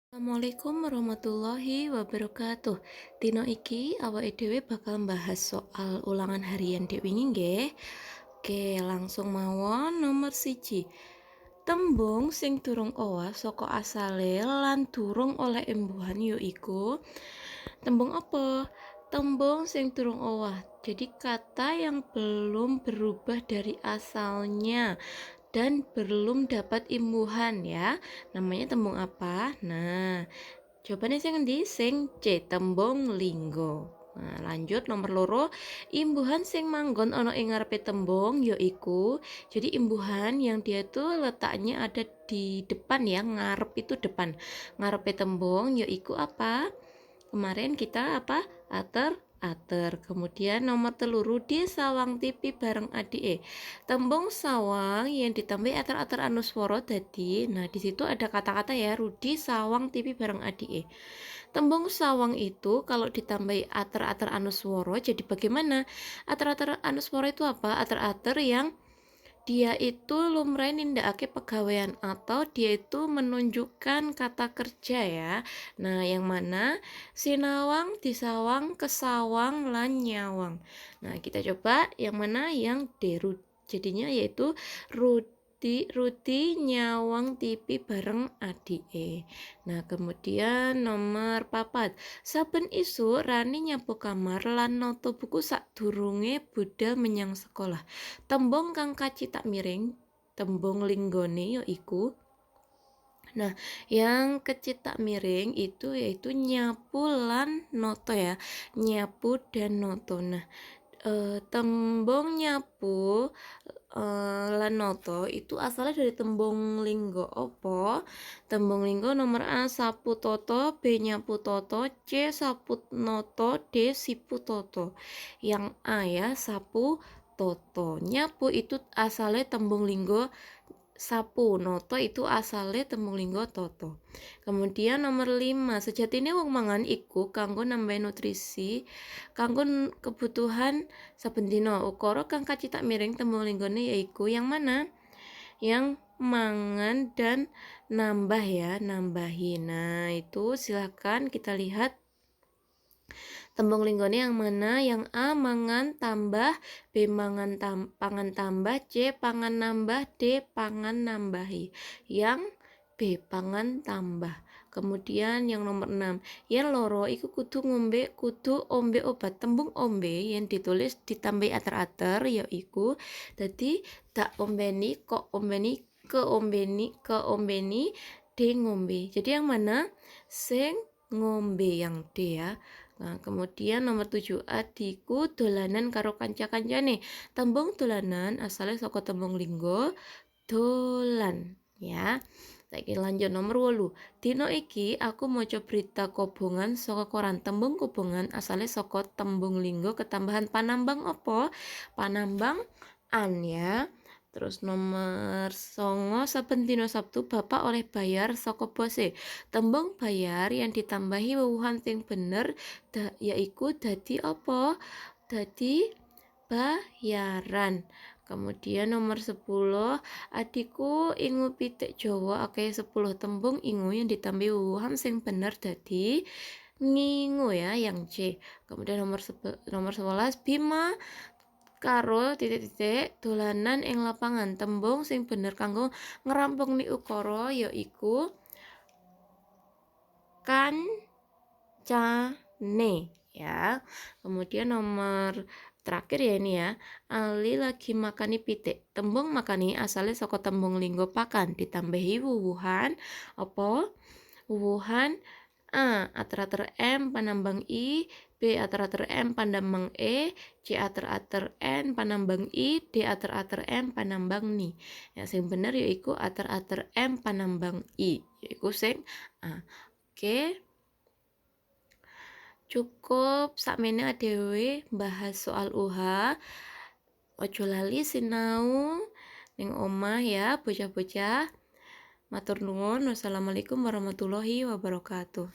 Assalamualaikum warahmatullahi wabarakatuh. Dino iki awake dhewe bakal bahas soal ulangan harian dek wingi nggih. Oke, langsung mawon nomor siji. Tembung sing durung owah saka asale lan durung oleh embuhan ya iku tembung apa? Tembung sing durung owah. Jadi kata yang belum berubah dari asalnya dan belum dapat imbuhan ya. Namanya tembung apa? Nah, jawabannya sing endi? Sing C, tembung linggo. Nah, lanjut nomor loro, imbuhan sing manggon ana ing ngarepe tembung yaiku. Jadi imbuhan yang dia tuh letaknya ada di depan ya, ngarep itu depan. Ngarepe tembung yaiku apa? Kemarin kita apa? Ater. Kemudian nomor telu Rudi sawang tipi bareng adike. Tembung sawang yang ditambah ater anuswara dadi. Nah, di situ ada kata-kata ya Rudi sawang tipi bareng adike. Tembung sawang itu kalau ditambahi ater anuswara jadi bagaimana? Ater anuswara itu apa? Ater yang dia itu lumrah nindakake pegawaian atau dia itu menunjukkan kata kerja ya. Nah, yang mana sinawang, disawang, kesawang, lan nyawang. Nah, kita coba yang mana yang D. Jadinya yaitu Ruti nyawang tipi bareng adike. Nah, kemudian nomor papat. Saben isu Rani nyapu kamar lan noto buku sadurunge budal menyang sekolah. Tembung kang kacitak miring, tembung linggone ya iku. Nah, yang kecitak miring itu yaitu nyapu lan noto ya. Nyapu dan noto. Nah, tembung nyapu lan noto itu asalnya dari tembung linggo opo. Tembung linggo nomor A sapu toto, B nyapu toto, C sapu noto, D sipu toto. Yang A ya sapu toto. Nyapu itu asalnya tembung linggo sapu, noto itu asalnya tembung linggo toto. Kemudian nomor 5, sejatine wong mangan iku kanggo nambahi nutrisi, kanggo kebutuhan saben dina. Ukara kang kacitak miring tembung linggone yaiku yang mana? Yang mangan dan nambah ya, nambahi. Nah, itu silahkan kita lihat tembung linggone yang mana? Yang A mangan tambah, B pangan tambah, C pangan nambah, D pangan nambahi. Yang B pangan tambah. Kemudian yang nomor 6, yen loro iku kudu ombe obat. Tembung ombe yang ditulis ditambahi ater yaiku dadi tak ombeni, kok ombeni, ke ombeni, D ngombe. Jadi yang mana? Sing ngombe yang D ya. Nah, kemudian nomor 7, adikku dolanan karo kanca-kancane. Tembung dolanan asalnya saka tembung linggo dolan ya. Saiki lanjut nomor 8. Dino iki aku maca berita kobongan saka koran. Tembung kobongan asalnya saka tembung linggo ketambahan panambang apa? Panambang an ya. Terus nomor 9, saben dina Sabtu bapak oleh bayar saka bose. Tembung bayar yang ditambahi wuwuhan sing bener yaiku dadi apa? Dadi bayaran. Kemudian nomor 10, adikku ingu pitik Jawa akeh 10 tembung ingu yang ditambahi wuwuhan sing bener dadi ngingu ya yang C. Kemudian nomor 11, Bima karo titik-titik dolanan ing lapangan. Tembung sing bener kanggo ngerampung ni ukara yaiku kancane ya. Kemudian nomor terakhir ya ini ya. Ali lagi makani pitik. Tembung makani asalnya saka tembung linggo pakan ditambahi wuwuhan apa? Wuwuhan A ater M panambang I, B ater M panambang E, C ater N panambang I, D ater M panambang Ni. Ya sing bener yaiku ater M panambang I. Yaiku sing A. Oke. Cukup sakmene adewe bahas soal UH. Ojo lali sinau ning omah ya bocah-bocah. Matur nuwun. Wassalamualaikum warahmatullahi wabarakatuh.